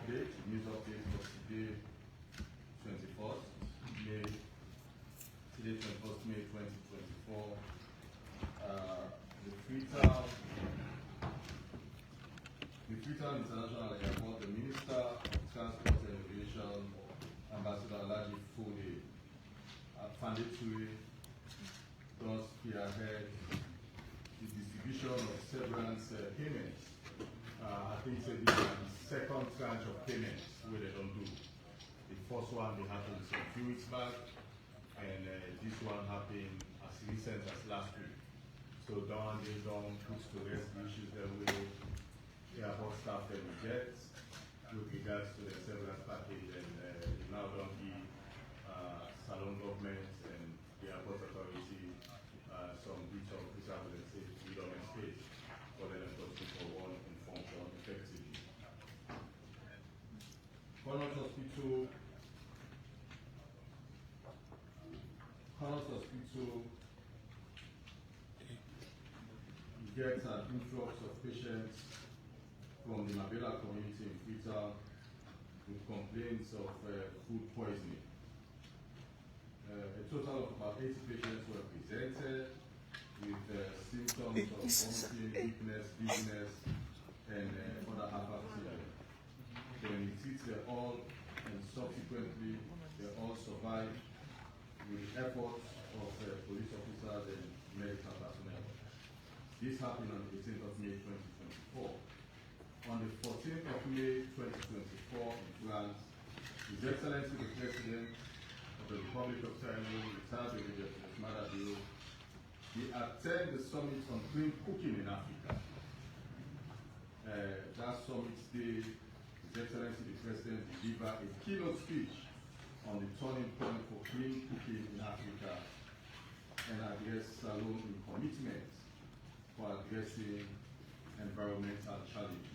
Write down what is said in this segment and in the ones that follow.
update, news update for today, 21st May, today 21st May 2024. The Freetown International Airport, the Minister of Transport and Aviation, Ambassador Alaji Fode, Fandetui, does spearhead the distribution of severance payments. I think it's the second tranche of payments where they don't do. The first one they happened some few weeks back, and this one happened as recent as last week. So down they don't put to rest the issues that we airport staff that we get with regards to the severance package, and now don't give Salon government and the airport authority some bits of example and say freedom and space for them to for one and function effectively. Connaught Hospital gets an influx of patients from the Mabela community in Freetown with complaints of food poisoning. A total of about 80 patients were presented with symptoms of vomiting, weakness, dizziness, and other apathy. Then we treated all, and subsequently they all survived with the efforts of police officers and medical personnel. This happened on the 18th of May 2024. On the 14th of May 2024 in France, His Excellency the President of the Republic of Sierra Leone, retired Brigadier Madabio, he attended the summit on clean cooking in Africa. That summit day, His Excellency the President delivered a keynote speech on the turning point for clean cooking in Africa and addressed Salon in commitment for addressing environmental challenges.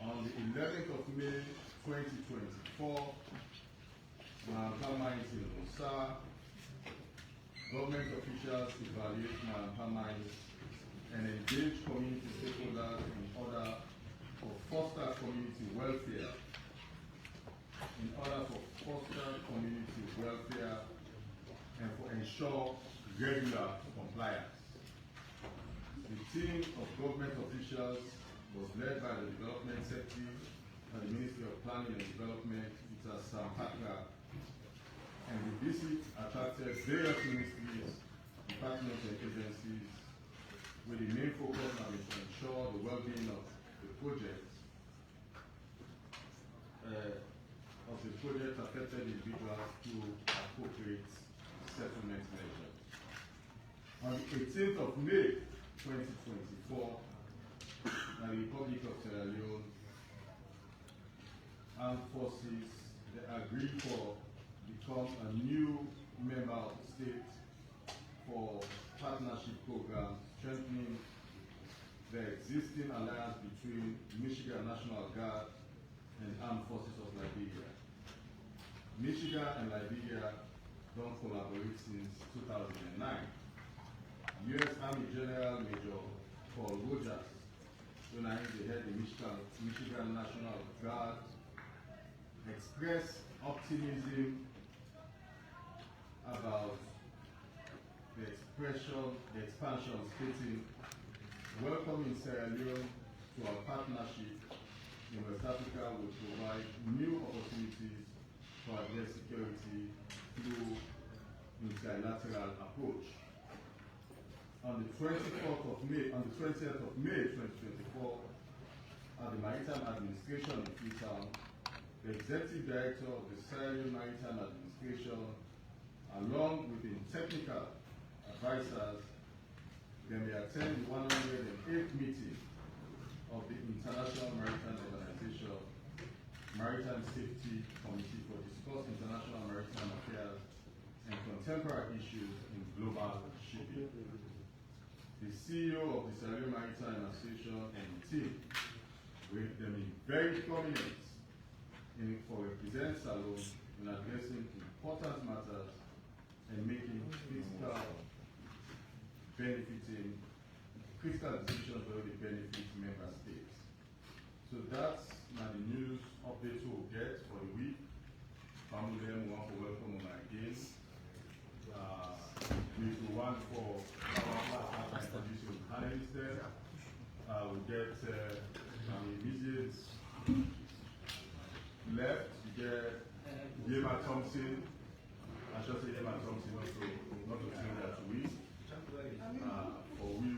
On the 11th of May 2024, Manampa Mines in Musa, government officials evaluate Manampa Mines and engage community stakeholders in order for foster community welfare. In order for foster community welfare and for ensure regular compliance. The team of government officials was led by the Development Secretary and the Ministry of Planning and Development, Mr. Sam Hakra, and the visit attracted various ministries, departments and agencies, with the main focus on to ensure the well-being of the project affected individuals through appropriate settlement measures. On the 18th of May 2024, the Republic of Sierra Leone Armed Forces they agreed for become a new member of the state for partnership program strengthening the existing alliance between Michigan National Guard and Armed Forces of Liberia. Michigan and Liberia don't collaborate since 2009. U.S. Army General Major Paul Rogers, when I head the Michigan National Guard, expressed optimism about the expansion, stating, welcoming Sierra Leone to our partnership in West Africa will provide new opportunities to address security through multilateral approach. On the 20th of May 2024, at the Maritime Administration in Freetown, the Executive Director of the Sierra Leone Maritime Administration, along with the technical advisors, then they attend the 108th meeting of the International Maritime Organization Maritime Safety Committee for discuss international maritime affairs and contemporary issues in global shipping. The CEO of the Sierra Leone Maritime Association and the team, with them in very prominent for represent Salon in addressing important matters and making critical decisions where they benefit member states. So that's not the updates we'll get for the week. Family them want to welcome on again. Week one for our class introducing panelists there. We get immediate left. You get Yema Thompson. I should say Yema Thompson not to say that we. For we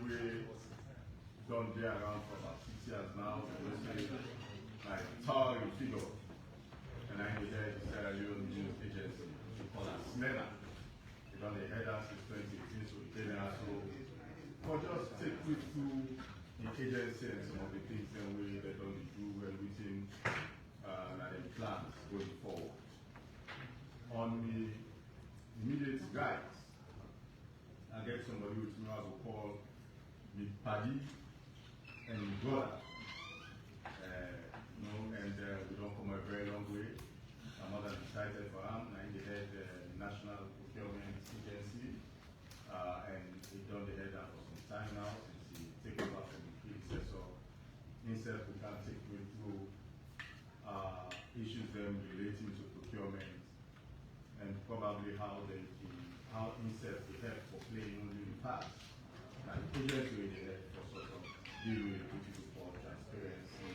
done there around for about 6 years now. We say like towering figure. And I need the Sierra Leone News Agency. We call her SNENA. They done the header since 2018, so we came here. So for just take quick through the agency and some of the things that they're going to do and within and their plans going forward. On the immediate guides, I get somebody with me I will call me Paddy and brother. And we don't come a very long way. I'm more than excited for him. I'm the head National Procurement Agency, and he done the head for some time now since he took over from the predecessor. Himself, we can take you through issues them relating to procurement and probably how himself will help for playing only in the past. Like agency they help for sort of deal with critical for transparency,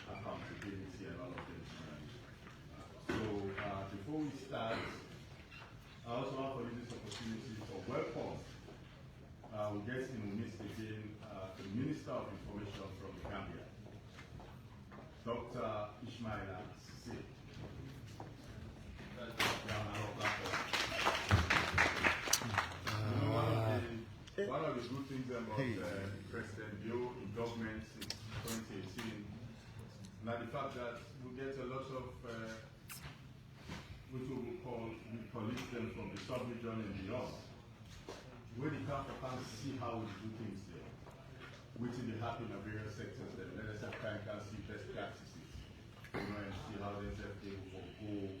accountability, and all of this. So before we start, I also want to use this opportunity for welcome. We get in the midst again the Minister of Information from the Gambia, Dr. Ismaila Sise. One of the good things about President Bio in government since 2018, now the fact that we get a lot of which we will call colleagues them from the sub-region and beyond. When they come to see how we do things there, which they happen in various sectors, then let us can see best practices, and see how they will go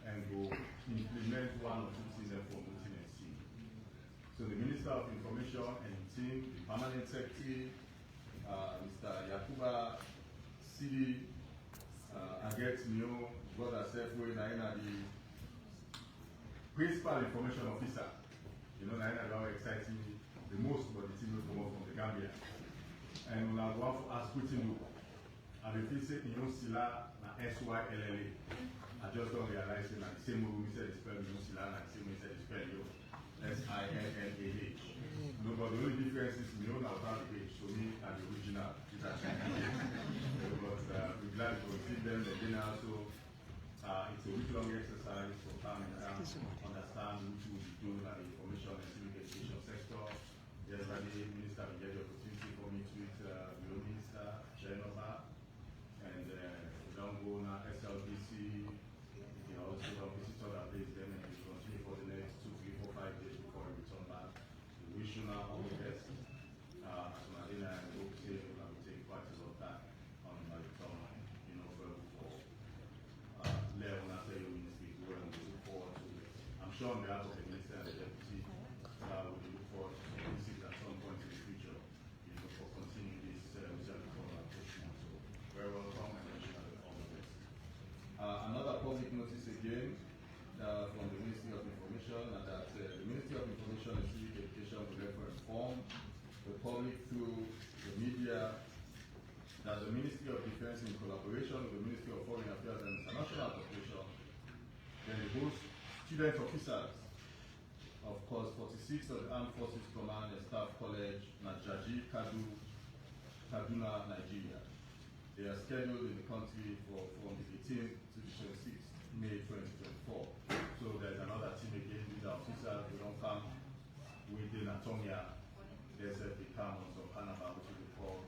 and go implement one or two things from within and see. So the Minister of Information and team, the Permanent Secretary, Mr. Yakuba Sidi, I get to know brother Sefwe Naina, the Principal Information Officer. You know, Naina is exciting me the most about the team will come up from the Gambia. And when I go out for ask Putin, I will say, you know, Sila na SYLLA. I just don't realize it, like the same way we said it's spelled, you know, Sila, like the same way we said it's spelled, you know, SILLAH. No, but the only difference is we know now how the H, so me and the original. But we're glad to receive them, the dinner, so it's a week-long exercise for time and understand which we will be doing at the information and civic education sector. Yesterday, Minister will get the opportunity for me to meet the Minister, Genova, and we don't go now SLBC, we also don't visit other places, then we continue for the next 2, 3, 4, 5 days before we return back. We wish you now all the best. As Madina and Hope say, we will take quite a lot of time on my return, you know, for Leone after your ministry, we will look forward to it. I'm sure on behalf of the Minister and the Deputy, we will look forward to visit at some point in the future, you know, for continuing this research approach. So, very welcome and wish you all the best. Another public notice again from the Ministry of Information, and that the Ministry of Information and Civic Education will therefore inform the public through the media that the Ministry of Defense, in collaboration with the Ministry of Foreign Affairs and International Cooperation, then the host student officers of course 46 of the Armed Forces Command and Staff College, Najaji, Kaduna, Nigeria. They are scheduled in the country from the 18th to the 26th May 2024. So there's another team again with the officers. They don't come within Atonia. There's a become on some Panama, which we call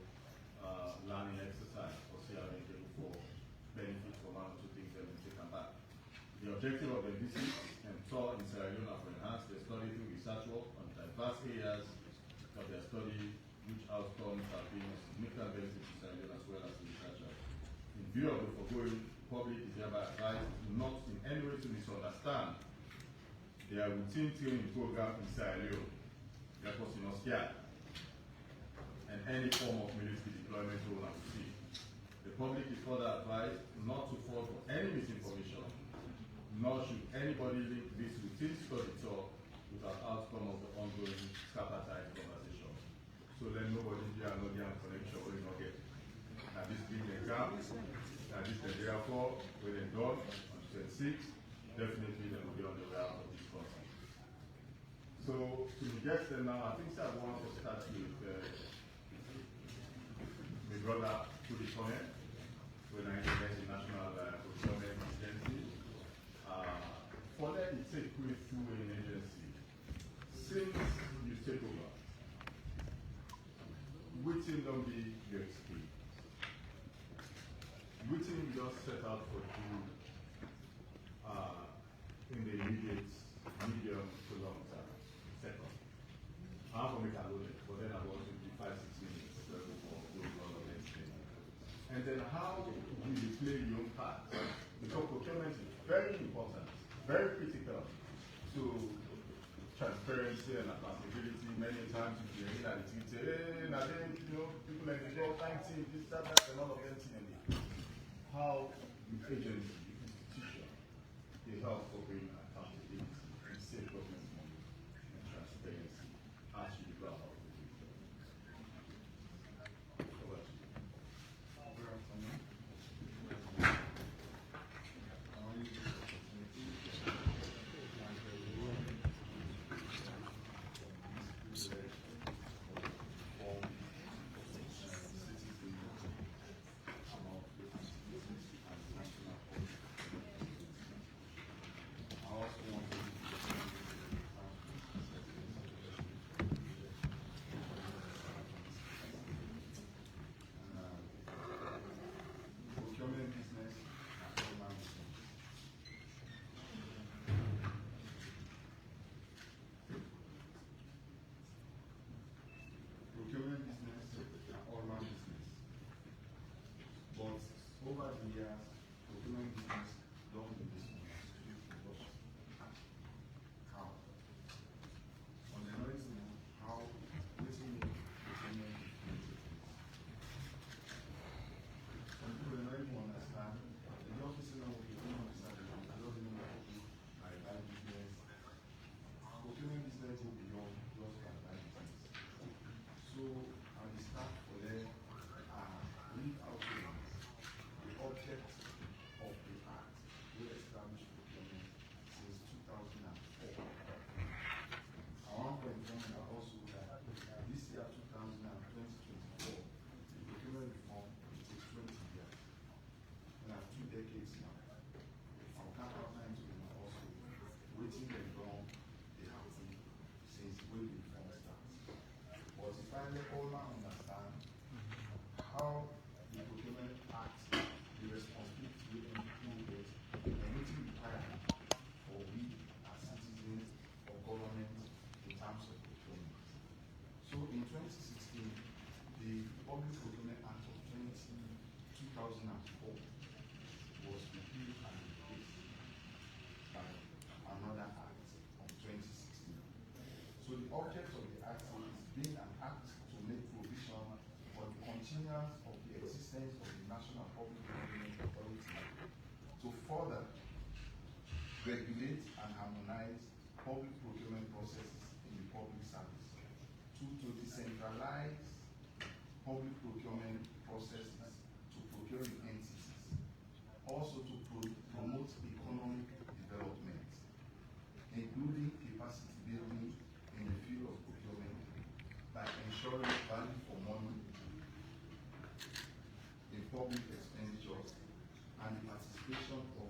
learning exercise for CRA for benefit for one or two things that we take them back. The objective of the visit and tour in Sierra Leone are to enhance their study through research work on diverse areas of their study, which outcomes have been a significant benefit to Sierra Leone as well as the researchers. In view of the foregoing, the public is hereby advised not in any way to misunderstand their routine training program in Sierra Leone, therefore and any form of military deployment will not see. The public is further advised not to fall for any misinformation, nor should anybody link this routine study tour with an outcome of the ongoing tripartite conversation. So let nobody here and not get connection when you not get. Now this big exam, now this is therefore when they're done on 26, definitely they will be on the way out of this concept. So to the guests now, I think I want to start with my brother Leone, when I invest in National Procurement Agency. For them, it's a quick two-way agency. Since you take over, which don't be your experience? Which you just set out for you in the immediate, medium to long term? Second. I'm going to make a load, but then I want to be 5-6 minutes before we go on the next thing. And then how do you play your own part? Because procurement is very important, very critical to transparency and accountability. Many times you hear that you say, hey, now then, people like the job time team, this, that, and all of them. How the agency, the institution, they help for bringing accountability and save government money and transparency as you go about the future. Over to you. Good afternoon. Over the years, procurement business don't do this much. How? On the other hand, how waiting procurement business. Some people don't even understand. The officer now will don't understand. I don't even know my bad business. Procurement business will be beyond just my bad business. So I will start for them leave out the object of the act we established procurement since 2004. I want to inform you also that this year 2024, the procurement reform takes 20 years. We have 2 decades now. Our capital times will also waiting them down, they have to since when the reform starts. But if I let all man understand how the procurement act, the responsibility we include and waiting requirement for we as citizens or government in terms of procurement. So in 2016, the Public Procurement Act of 2004 was repealed and replaced by another act of 2016. So the object of the act is being an act to make provision for the continuance of the existence of the National Public Procurement Authority to further regulate and harmonize public procurement processes in the public service, to decentralize public procurement processes to procuring entities, also to promote economic development, including capacity building in the field of procurement by ensuring value for money in public expenditures and the participation of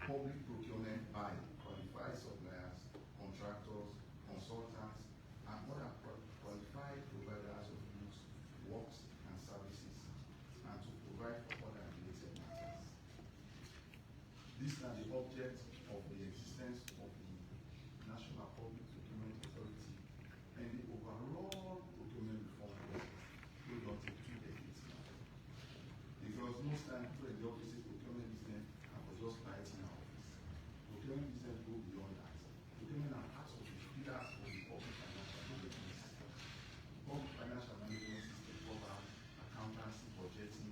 public procurement by qualified suppliers, contractors, consultants, and other qualified providers of goods, works, and services, and to provide for other related matters. These are the objects of the existence of the National Public Procurement Authority and the overall procurement reform process will not take 2 decades now. Because most times people in the office say procurement business and for just writing our office. Procurement business go beyond that. Procurement are part of the pillars of the public financial management system. The public financial management system cover accountancy, budgeting,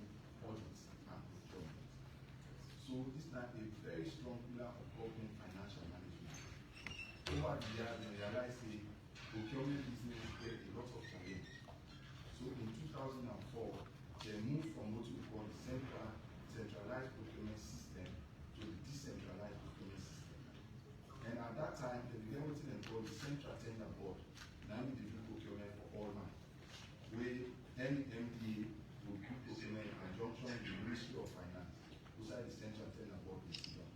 time a very strong pillar of government financial management. Over the years, they realized the procurement business get a lot of challenge. So in 2004, they moved from what we call the centralized procurement system to the decentralized procurement system. And at that time, they began what they call the Central Tender Board. Now we do procurement for all man. Where any MDA will do procurement in conjunction with the Ministry of Finance, beside the Central Tender Board in Civic.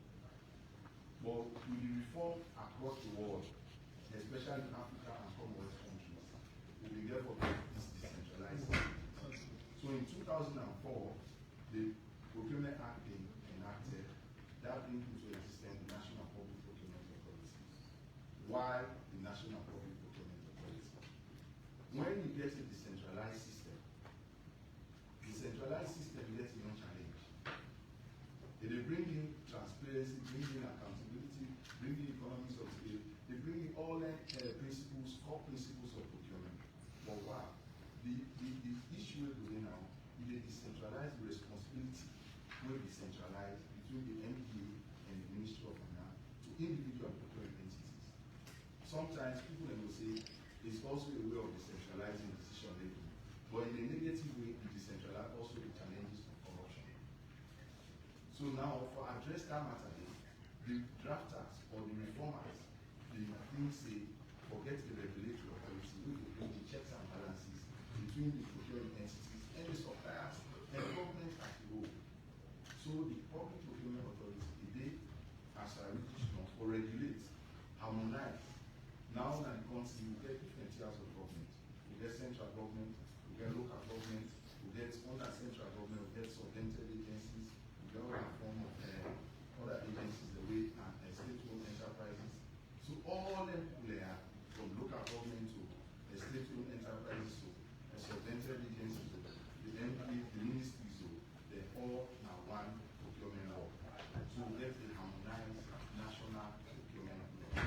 But with the reform across the world, especially in Africa and Commonwealth countries, we began for this decentralized system. So in 2004, the Procurement Act being enacted, that brings into existence the National Public Procurement Authority. Why the National Public Procurement Authority? When you get a decentralized system gets no challenge. They bring in transparency, bring in accountability, bring in economies of scale, they bring in all the principles, core principles of procurement. But wow, the issue we're doing now is a decentralized responsibility will be centralized between the MPA and the Ministry of Finance to individual procurement entities. Sometimes people will say it's also a way of decentralizing decision making, but in a negative way, it decentralizes also the challenges of corruption. So now, for address that matter, the drafters or the reformers, they think say, forget the regulatory authority, we will bring the checks and balances between the procurement entities and the suppliers and government as a whole. So the public procurement authority, they, as I or regulate, harmonize. Now in the country, we get different tiers of government. We get central government, we get local government, we get under central government, we get subvented agencies, we get all the form of other agencies, the way and state-owned enterprises. So all them there, from local government to state-owned enterprises to subvented agencies to the MP, the ministries, so they're all now one procurement law. So we get a harmonized national procurement law.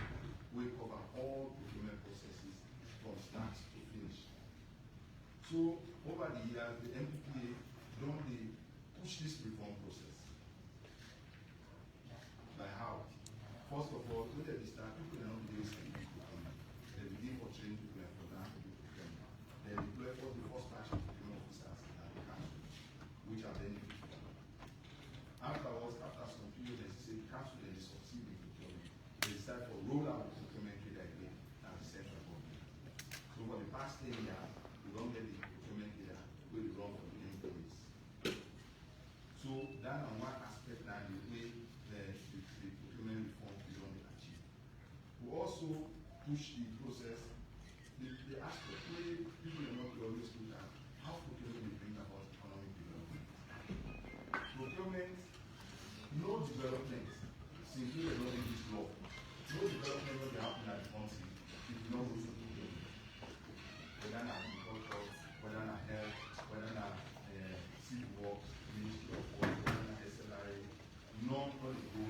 We cover all procurement processes from start to finish. So over the years, the MPPA don't they push this reform process. By how? First of all, when they start, people are not doing scientific procurement. They begin for training people and program to do procurement. They deploy for the first batch of procurement officers at the council, which are benefit from. Afterwards, after some period, they say the council they succeed in procurement. They decide for roll out the procurement cadre again at the central government. So for the past 10 years, we don't get the procurement cadre where we run for the employees. So that on one aspect now the way the procurement reform is only achieved. We also push the process, the aspect where people are not always look at how procurement will bring about economic development. Procurement, no development, since we are not in this law, no development will happen at the country if we don't go to procurement. Whether in agriculture, whether in health, whether in civil works, Ministry of Works, whether in SLRA, none of the go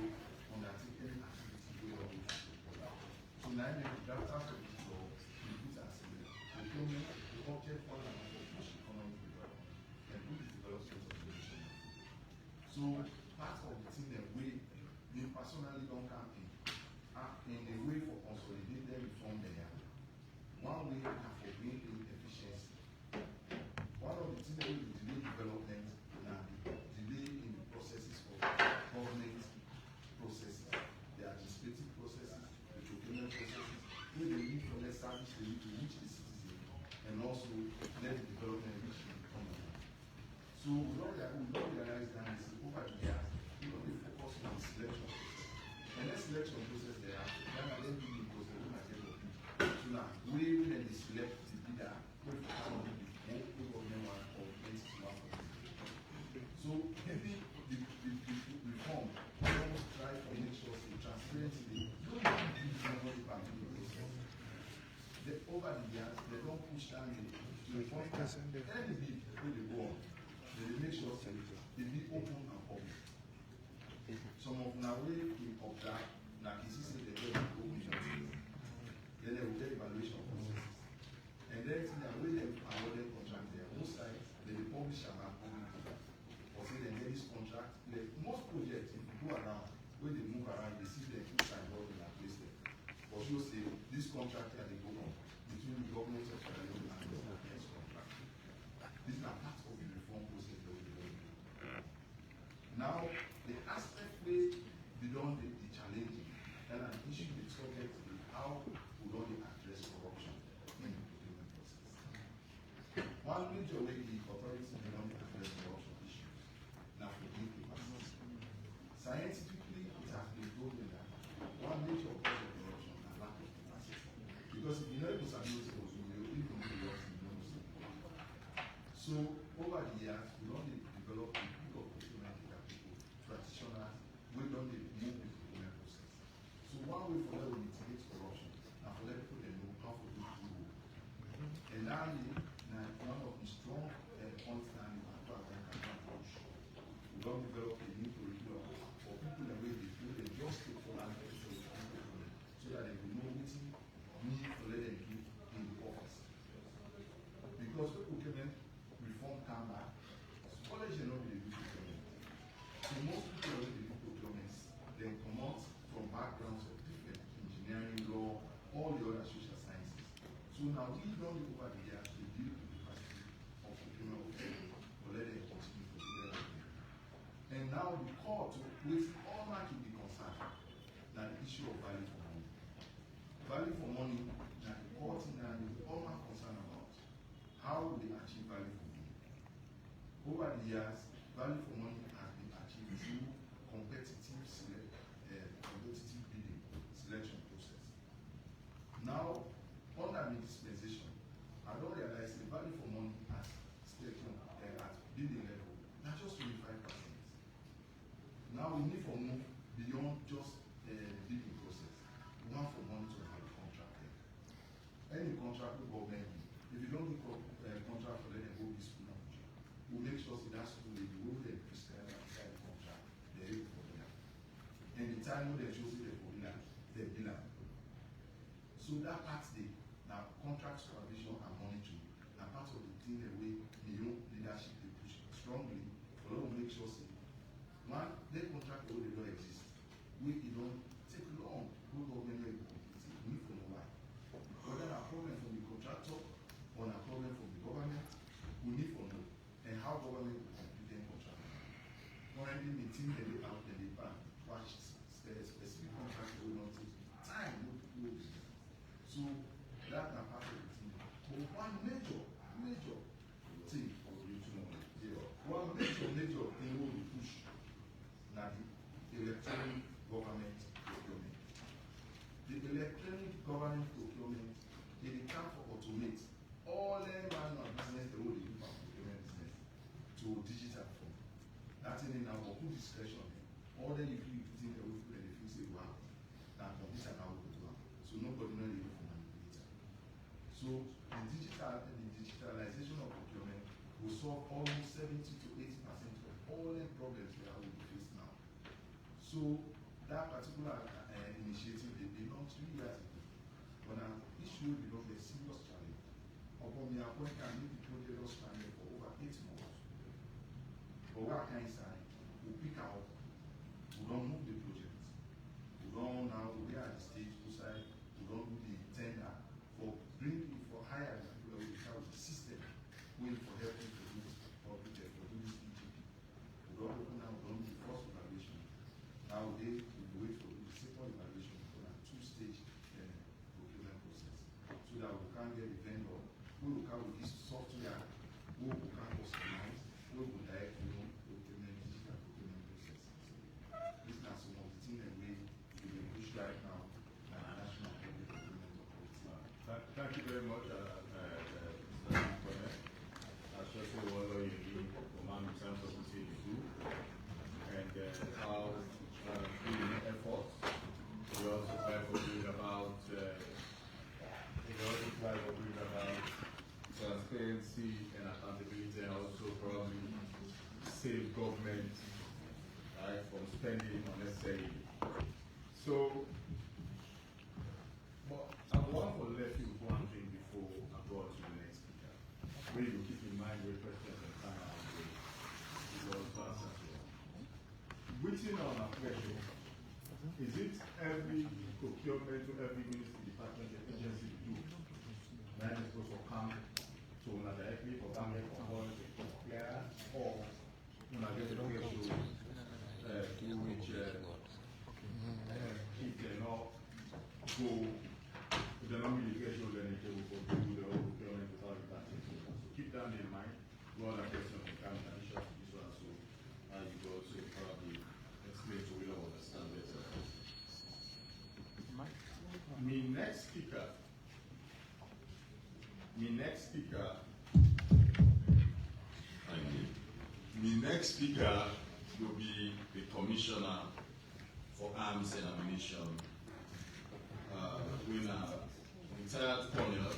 undertake any activity we don't go to procurement. So now the drafters of this law, we put as procurement, the object for push economic development and put the development of the nation. So part of the thing that we personally don't campaign in the way for consolidated reform there. One way is for bringing efficiency. One of the things that will delay development and delay in the processes of government processes, the administrative processes, the procurement processes, where they need for less service, they need to reach the citizen, and also let the development reach the economy. So we don't realize that over the years, we don't focus on the selection process. And that selection process there, then we process we might get of people. So now, we will then select the leader, we will have the government one or entity one for them. So every the reform, we almost try to make sure the transparency, don't give nobody back to the process. Over the years, they don't push down the reform process. Any bid where they go on, they make sure they be open and public. Some of now way we observe, now you see they get open meetings. Then they will get evaluation processes. And then when they awarded contract there, most sides they publish about public or say they get this contract. Most projects, if you go around, when they move around, they see them inside what they are placed there. But you say this contract here they go on between the government of Sierra Leone and the next contract. These are part of the reform process that we do. Now, the aspect where we don't the challenging and an issue with subject is how we don't address corruption in the procurement process. One major way the authorities don't address corruption issues now for the capacity. Scientifically, it has been proven that one major cause of corruption is lack of capacity. Because if you know it was abuse, you will even know the works in the So over the years, we only developed a pool of procurement people, practitioners, we don't move the procurement process. So one way for them to mitigate corruption and for them people to know how to do it. And now, one of the strong points that we can approach, we don't develop a new curriculum for people that way they feel they just take for an episode so that they will know what need to let them do in the office. Because the procurement reform come back, college are not really do procurement. So most people are really do procurements, they come out from backgrounds of different engineering, law, all the other social sciences. So now we don't look over the years to build the capacity of procurement or let them continue to do that. And now the court, with all that to be concerned, now the issue of value for money. Value for money, now the court now is all that concerned about how will they achieve value for money. Over the years, value for money has been achieved through competitive bidding selection process. Now, under the dispensation, I don't realize the value for money at spectrum at bidding level, not just 25%. Now we need to move beyond just the bidding process. We want for money to have a contract there. Any contract with government, if you don't get a contract for them, go be school now. We make sure that that school will be able to prescribe outside the contract, they're able for them. And the time when they show the formula, they bill them. So that part there, now contract supervision and monitoring, are part of the thing that we the young leadership they push strongly for them to make sure say, one, their contract already don't exist. We don't take long, go government will be completed. We need to know why. Whether a problem from the contractor or a problem from the government, we need to know. And how government will complete their contract. Currently, the team that they out there, they ban, watch specific contract will not take time, no people. So that is part of the thing. But one major thing, one major thing we will push now the electronic government procurement. The electronic government procurement, they can automate all the manual business the way they do for procurement business to digital form. That's in our open discretion. All the you put in the way and they feel say wow, now computer now will do it. So nobody knows you for manipulator. So the digitalization of procurement will solve almost 70 to 80% of all the problems we are facing now. So that particular initiative they launched 3 years ago. When an issue becomes a serious challenge, upon the appointment can make the project was stranded for over 8 months. But what can I say? We pick out, we don't move the project. We don't now we are at the stage to say we don't do the tender for bringing for higher people we have the system waiting for helping to do this public for do this EGP. We don't open now, we don't do the first evaluation. Now we wait for the second evaluation for a 2-stage procurement process. So that we can get the vendor who will come with this software, who will come customize, who will direct procurement, digital procurement process. These are some of the things that we will push right now at the National Public Procurement Authority. Thank you very much, Mr. Especially what you need for man in terms of what you do and how the efforts. We also try to bring about transparency and accountability, and also probably save government right from spending unnecessarily. So, but I want to let you one thing before I go on to the next speaker. Where you keep in mind your questions and time out because to answer to all. Waiting on a threshold, is it every procurement to every ministry, department, and agency do? That is supposed to come to una directly for family for all yeah, or una get the threshold through which if they not go, if they not really threshold, then they will go do the whole procurement without the tax. So keep that in mind. One other question will come in addition to this one, so you go to probably explain so we don't understand better. Me next speaker will be the Commissioner for Arms and Ammunition. We are retired colonel,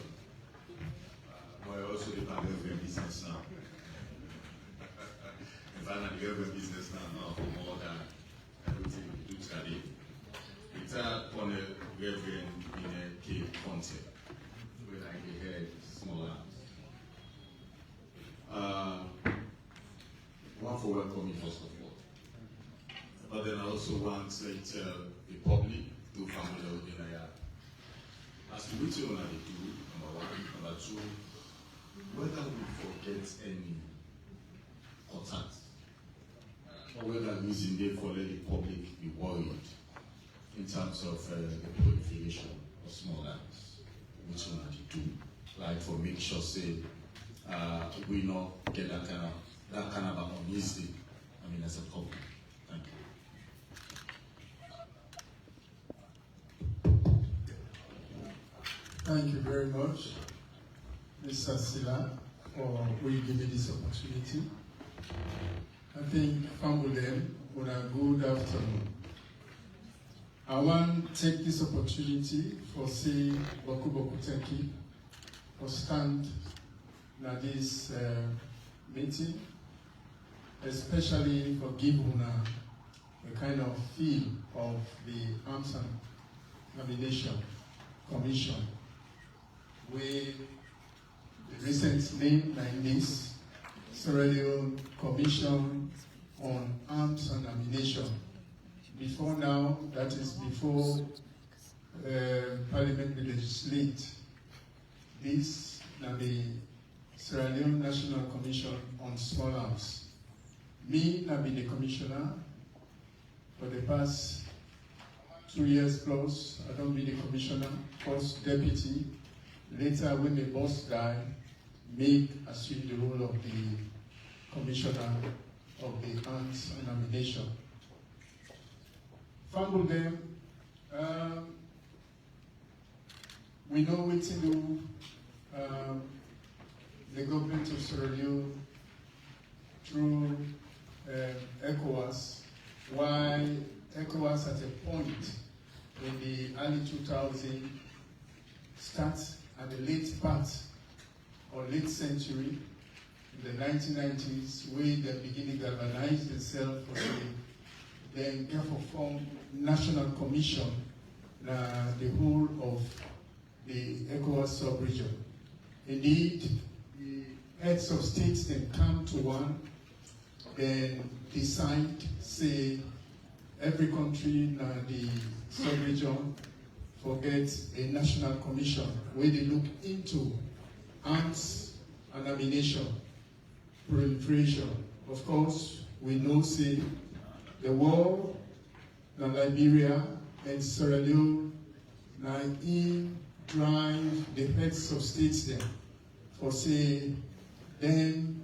but also the government business now. In fact, the government business now for more than everything we do today. Retired colonel Reverend in a Cape County, where I head small arms. Want to welcome you first of all, but then I also want to tell the public to family in as we do on the do, number one, number two, whether we forget any contact or whether using there for let the public be worried in terms of the proliferation of small arms, which one do, like for make sure say we not get that kind of uneasy, as a public. Thank you. Thank you very much, Mr. Silla, for giving me this opportunity. I think Famulem would have good afternoon. I want to take this opportunity for saying Boku Boku thank you for stand at this meeting, especially for giving a kind of feel of the Arms and Ammunition Commission, where the recent name like this, Sierra Leone Commission on Arms and Ammunition. Before now, that is before Parliament will legislate this, now the Sierra Leone National Commission on Small Arms. Me, I've been the commissioner for the past 2 years plus. I don't be the commissioner, first deputy. Later, when the boss died, me assumed the role of the commissioner of the Arms and Ammunition. Fumble them. We know what to do. The government of Sierra Leone through ECOWAS, why ECOWAS at a point in the early 2000s starts at the late part or late century, in the 1990s, where they begin to galvanize themselves for the then therefore form National Commission, the whole of the ECOWAS sub-region. Indeed, the heads of states then come to one, then decide, say, every country in the sub-region forgets a national commission where they look into arms and ammunition proliferation. Of course, we know, say, the war in Liberia and Sierra Leone, now in drive the heads of states there for, say, then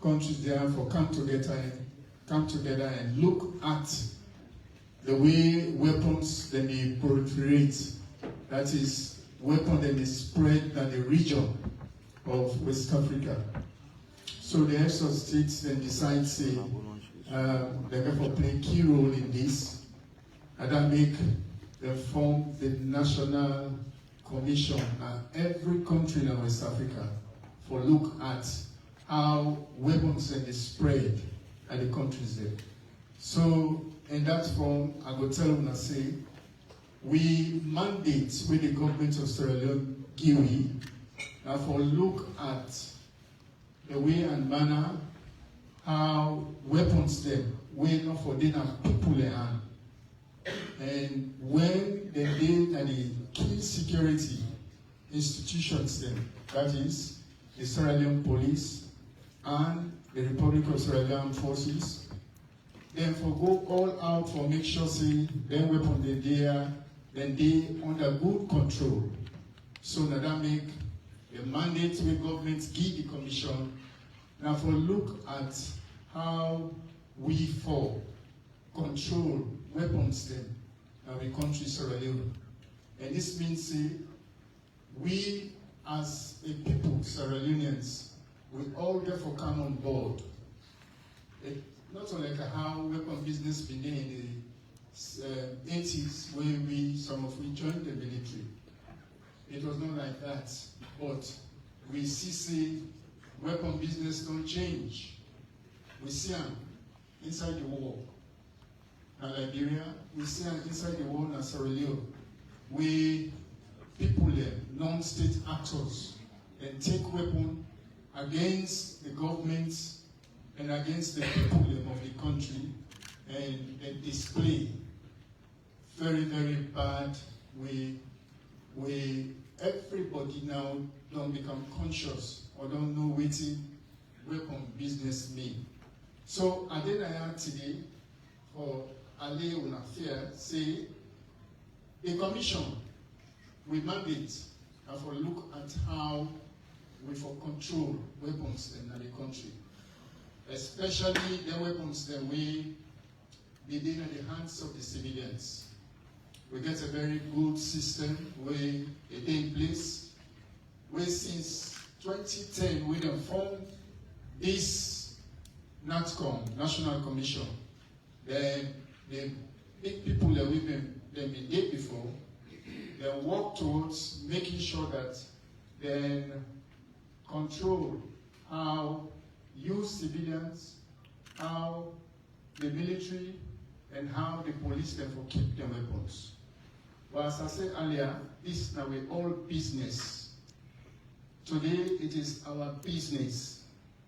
countries there for come together and look at the way weapons then they proliferate. That is, weapons then they spread in the region of West Africa. So the heads of states then decide, say, they therefore play a key role in this, and that make them form the National Commission and every country in West Africa for look at how weapons then they spread at the countries there. So in that form, I go tell them and say, we mandate with the government of Sierra Leone give we now for look at the way and manner how weapons them, way not for them and people in hand, And when they did and the key security institutions then, that is the Sierra Leone Police and the Republic of Sierra Leone Forces, then for go all out for make sure say then weapon they there, then they under good control. So now that make the mandate where government give the commission. Now for look at how we for control weapons then in the country Sierra Leone. And this means say we as a people, Sierra Leoneans, we all therefore come on board. Not only like how weapon business been there in the 80s, where some of we joined the military. It was not like that, but we see weapon business don't change. We see them inside the war. In Liberia, we see them inside the war in Sierra Leone. We people there, non-state actors, and take weapon against the government and against the people of the country, and display very, very bad way. Everybody now don't become conscious or don't know what weapon business mean. So I did today for Ale Unafia say the commission we mandate and for look at how we for control weapons in the country, especially the weapons that we be in the hands of the civilians. We get a very good system where it in place, where since 2010 we have formed this NATCOM, National Commission. The big people that we've been there before, they work towards making sure that they control how you civilians, how the military, and how the police therefore keep their weapons. But as I said earlier, this now we all business. Today it is our business.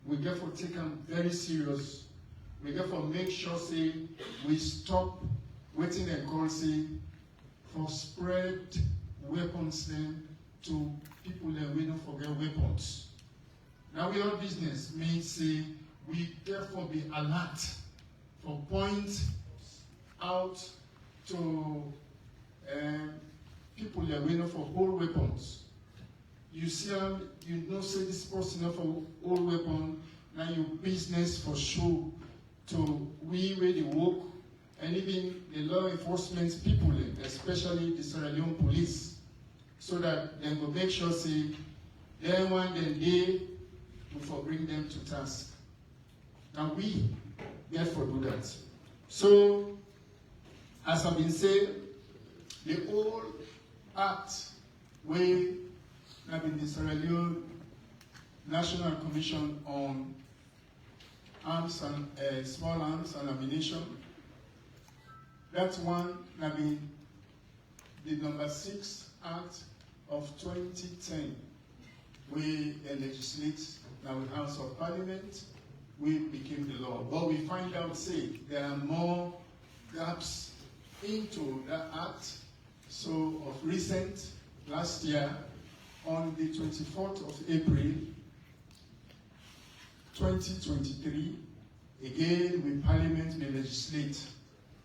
We therefore take them very serious. We therefore make sure say we stop waiting and call say for spread weapons then to people that we don't forget weapons. Now we all business means say we therefore be alert for point out to people that we know for all weapons. You see them, you know say this person for all weapon, now your business for sure to we where they work, and even the law enforcement people, especially the Sierra Leone police, so that they will make sure say they one then they will bring them to task. Now we therefore do that. So as I've been saying, the whole act where have been the Sierra Leone National Commission on Arms and Small Arms and Ammunition, that one have been the number 6 Act of 2010. We legislate now in House of Parliament, we became the law. But we find out, say, there are more gaps into that act. So of recent, last year, on the 24th of April, 2023, again, with Parliament may legislate,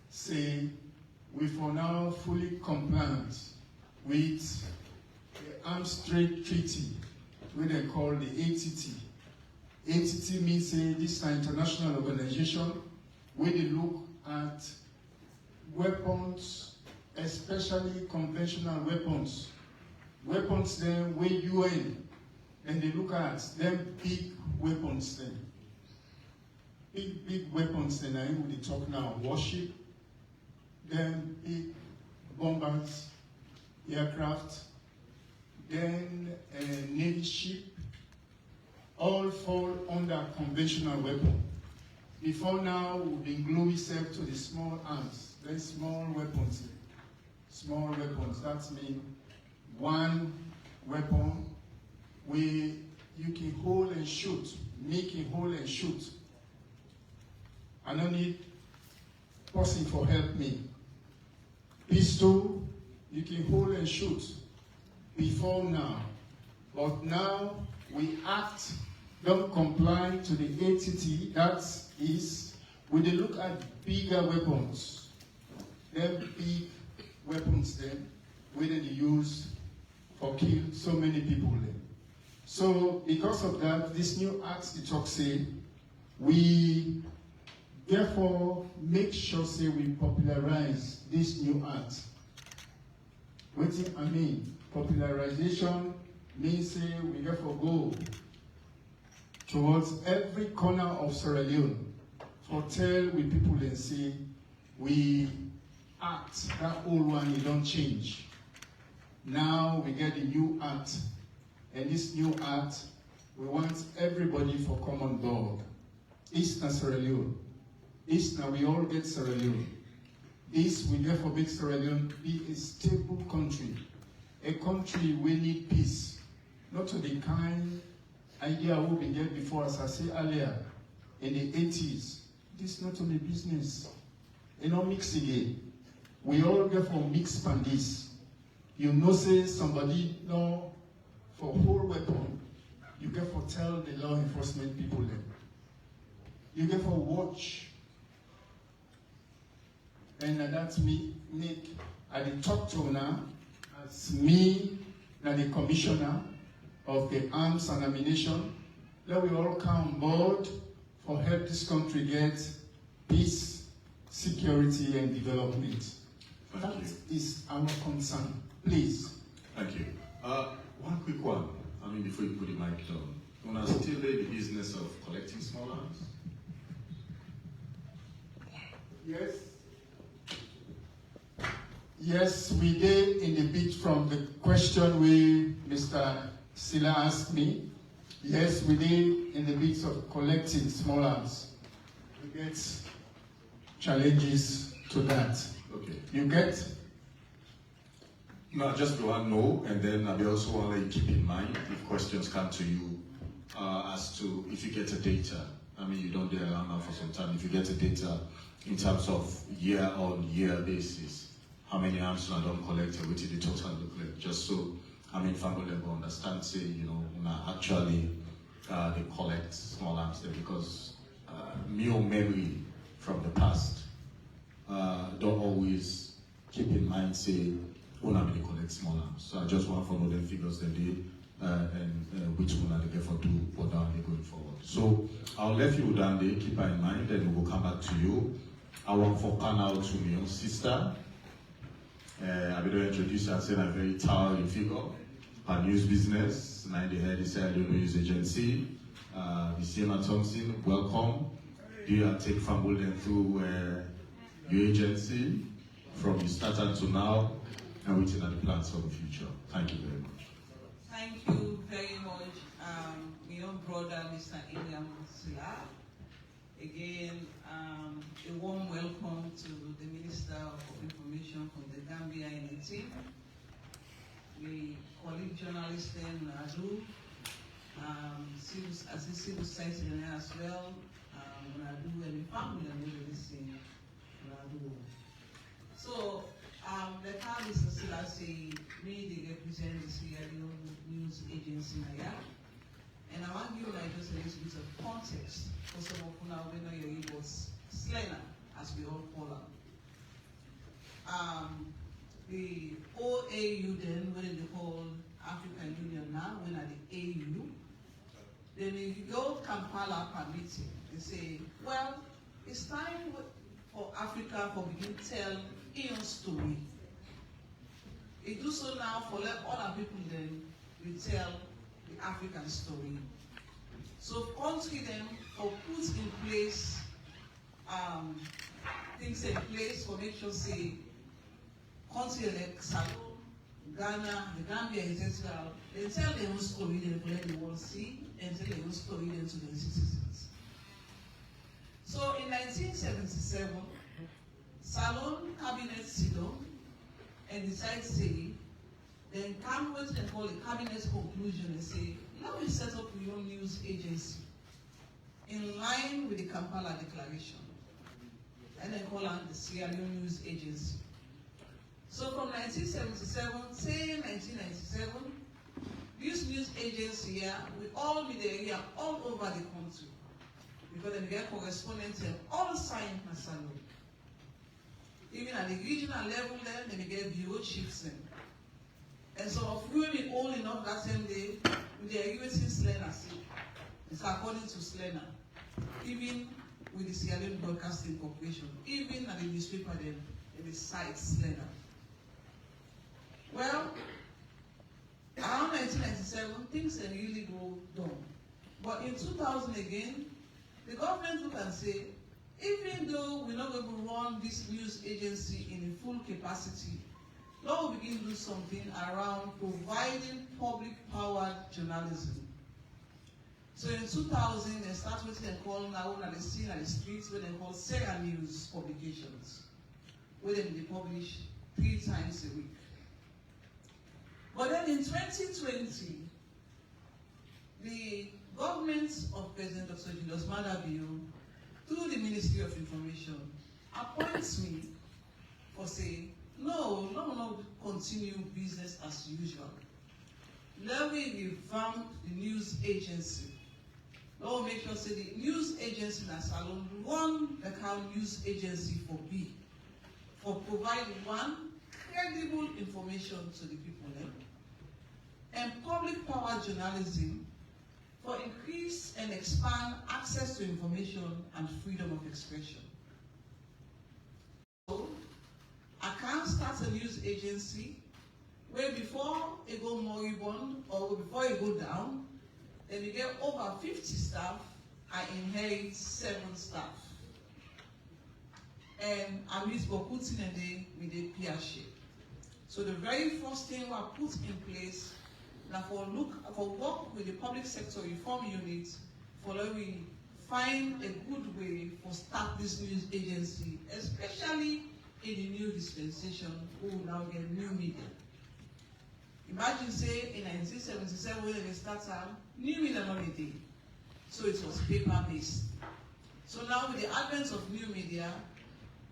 say, we for now fully compliant with the Arms Trade Treaty, which they call the ATT. ATT means say this is an international organization where they look at weapons, especially conventional weapons. Weapons then where UN, and they look at them big weapons then. Big weapons then, I will talk now, warship, then big bombers, aircraft, then Navy ship, all fall under conventional weapon. Before now, we've been gluing itself to the small arms, very small weapons. Small weapons, that means one weapon where you can hold and shoot, make it hold and shoot. I don't need person for help me. pistol, you can hold and shoot before now. But now we act, don't comply to the ATT, that is, when they look at bigger weapons, them big weapons then, where they use for kill so many people then. So because of that, this new act, the talk say, we therefore make sure say we popularize this new act. What I mean, popularization means say we therefore go towards every corner of Sierra Leone for tell with people and say we act, that old one, you don't change. Now we get a new act, and this new act, we want everybody for common board. East and Sierra Leone. East now we all get Sierra Leone. East we therefore make Sierra Leone be a stable country. A country we need peace. Not to the kind idea we get before, as I said earlier, in the 80s. This is not only business. You know, mix again. We all therefore mix on this. You know, say somebody know for whole weapon, you get for tell the law enforcement people them. You get for watch. And that's me make at the top to now as me now the commissioner of the arms and ammunition. Let we all come on board for help this country get peace, security and development. That is our concern. Please. Thank you. One quick one. I mean, before you put the mic down. When I still in the business of collecting small arms? Yes. Yes, we did in the bit from the question we Mr. Silla asked me. Yes, we did in the bits of collecting small arms. We get challenges to that. Okay. You get? No, just want to know, and then I also want to keep in mind if questions come to you as to if you get the data. I mean, you don't get around now for some time. If you get the data in terms of year-on-year basis, how many arms I don't collect, what did the total look like? Just so, I mean, family will understand, say, you know, actually they collect small arms there because mere memory from the past don't always keep in mind, say, when I really collect small arms. So I just want to follow the figures they did and which one are they therefore do for down they going forward. So I'll let you down there, keep her in mind, then we'll come back to you. I want for panel to my own sister. I will introduce her, say a very towering figure. Her news business, now the head is Leone News Agency. Visiana Thompson, welcome. Do you take Fambul and through your agency from the start until now, and waiting at the plans for the future? Thank you very much. Thank you very much, my own brother, Mr. Iliam Silla. Again, a warm welcome to the Minister of Information from the Gambia and the team. We colleague journalists in Nadu, as a civil society as well, Nadu and the family and everything Nadu. So, like how Mr. Silla say, me they represent the Sierra Leone News Agency Naya. And I want to give you like just a little bit of context for some of you now when your was Slena, as we all call them. The OAU then, when they call African Union now, when at the AU, then you go Kampala per meeting and say, well, it's time for Africa for begin to tell its story. It do so now for let other people then we tell the African story. So country then for put in place things in place for make sure say country like Salon, Ghana, the Gambia, etc. They tell their own story, then let the world see and tell their own story then to their citizens. So in 1977, Salon cabinet sit down and decide say, then come what they call a cabinet conclusion and say, now we set up your own news agency in line with the Kampala Declaration. And they call it the Sierra Leone News Agency. So from 1977, say 1997, this news agency here will all be the area all over the country. Because they get correspondents all signed Salon. Even at the regional level then, they get bureau chiefs then. And so of women old enough that same day, with the aggravating Slena. It's according to Slena. Even with the Sierra Leone Broadcasting Corporation, even at the newspaper then, it cites Slena. Well, around 1997, things can really go down. But in 2000 again, the government look and say, even though we're not going to run this news agency in a full capacity, now we begin to do something around providing public-powered journalism. So in 2000, they started what they call now, and they see in the streets, what they call Sarah News publications, where they publish 3 times a week. But then in 2020, the government of President Dr. Julius Maada Bio, through the Ministry of Information, appoints me for saying, no, continue business as usual. Let me revamp the news agency. Let me make sure say the news agency in Salon run the kind news agency for providing one, credible information to the people and public power journalism for increase and expand access to information and freedom of expression. So, I can't start a news agency where before it go moribund or before it go down, then you get over 50 staff, I inherit 7 staff. And I use Bokutin and they with a peer shape. So the very first thing we put in place now for work with the public sector reform unit, for let we find a good way for start this news agency, especially in the new dispensation, who will now get new media. Imagine say in 1977 when they started, new media not a day. So it was paper-based. So now with the advent of new media,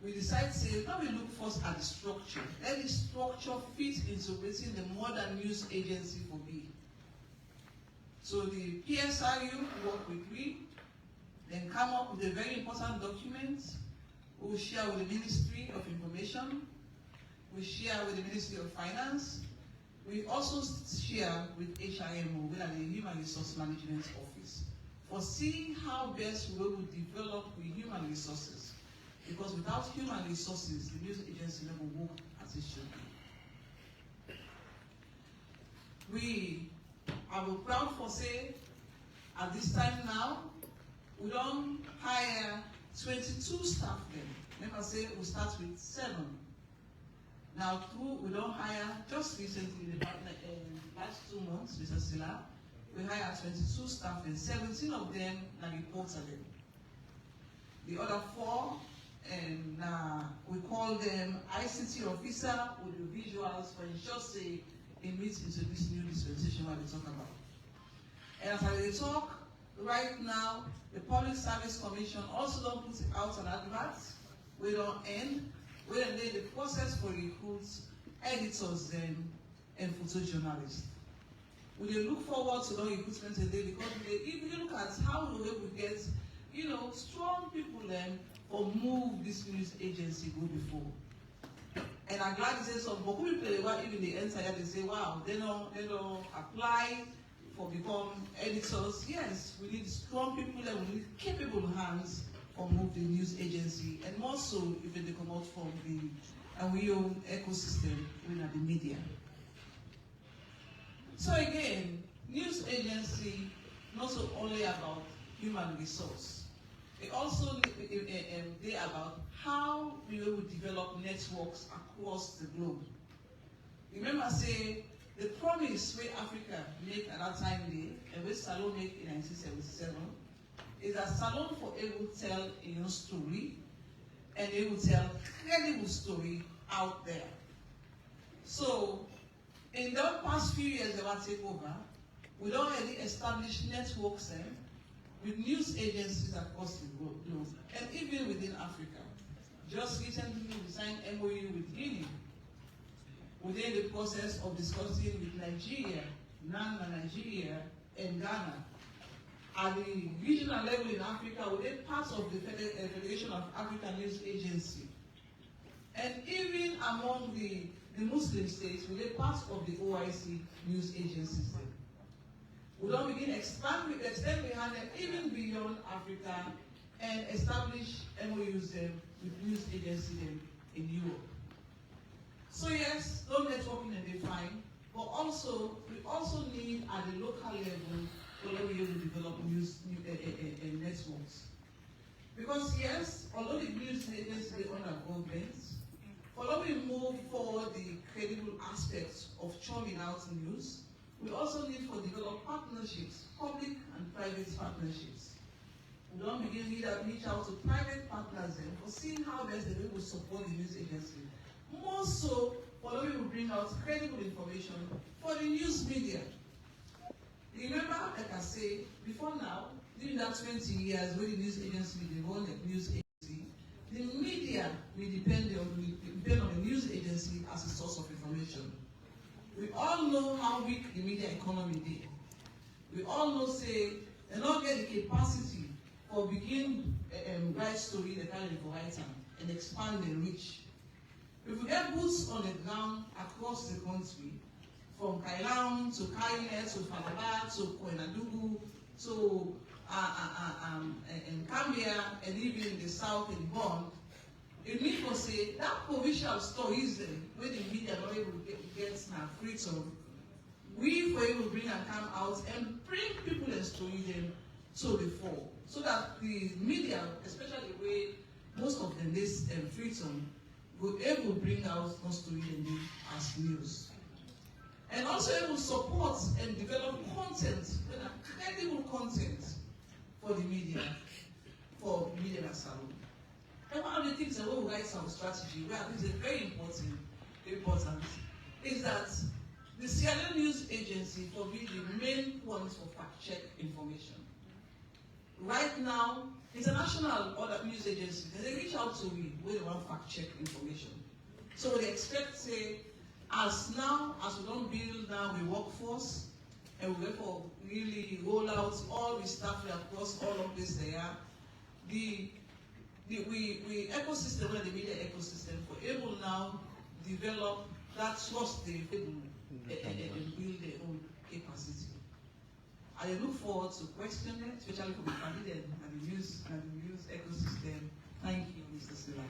we decide to say, now we look first at the structure. Let the structure fit into creating the modern news agency for B. So the PSRU work with me, then come up with a very important document. We will share with the Ministry of Information. We share with the Ministry of Finance. We also share with HRMO, which are the Human Resource Management Office, for seeing how best we will develop with human resources. Because without human resources, the news agency never work as it should be. I will proud for say, at this time now, we don't hire 22 staff then. Remember say we start with 7. Now we don't hire, just recently, in the last 2 months, Mr. Silla, we hire 22 staff and 17 of them are reports of them. The other 4, and we call them ICT officer with the visuals for ensure say it meets into this new dispensation what we talk about. And as I talk, right now, the Public Service Commission also don't put out an advert. We don't end. We don't lay the process for recruits, editors then, and photojournalists. We look forward to the recruitment today because if you look at how we get, strong people then or move this news agency go before. And I'm glad to say some people even they enter here, they say, wow, they don't apply for become editors. Yes, we need strong people and we need capable hands for move the news agency, and more so if they come out from the we own ecosystem within the media. So again, news agency not so only about human resource. It also they about how we will develop networks across the globe. Remember, say the promise where Africa make at that time day, and where Salon make in 1977, is that Salon for able to tell a own story, and they will tell credible story out there. So, in the past few years they will take over, we already established networks with news agencies across the globe, and even within Africa. Just recently we signed MOU with Guinea within the process of discussing with Nigeria, Nigeria, and Ghana. At the regional level in Africa, within parts of the Federation of African News Agency. And even among the Muslim states, within parts of the OIC News Agency system. We don't begin extend behind them even beyond Africa and establish MOUs with news agencies in Europe. So yes, no networking and define, but also we also need at the local level to be able to develop news networks. Because yes, although the news agencies are under government, although we move forward the credible aspects of churning out news, we also need to develop partnerships, public and private partnerships. We don't begin to reach out to private partners for seeing how best they will support the news agency. More so, although we will bring out credible information for the news media. Remember, like I say, before now, during that 20 years when the news agency will run the news agency, the media will depend on the news agency as a source of information. We all know how weak the media economy is. We all know, say, they don't get the capacity for begin write story, they carry for write and expand and reach. If we get boots on the ground across the country, from Kailam to Kaine to Falaba to Koenadugu to Kambia and even in the south in Bond, it means to say that provincial stories where the media not able to get now Freetown, we were able to bring and come out and bring people and story them to the fore, so that the media, especially where most of them this Freetown, will able to bring out no story and as news. And also able to support and develop content, credible content for the media, for media and salon. And one of the things that when we write some strategy, where I think is very important, is that the Sierra Leone News Agency for me the main point for fact-check information. Right now, international other news agencies, they reach out to me when they want fact-check information. So they expect, say, as we don't build now the workforce, and we therefore really roll out all the staff across all of this there, the ecosystem, the media ecosystem, for able now develop that trust they and build their own capacity. I look forward to questioning it, especially from the candidate and the news ecosystem. Thank you, Mr. Sila.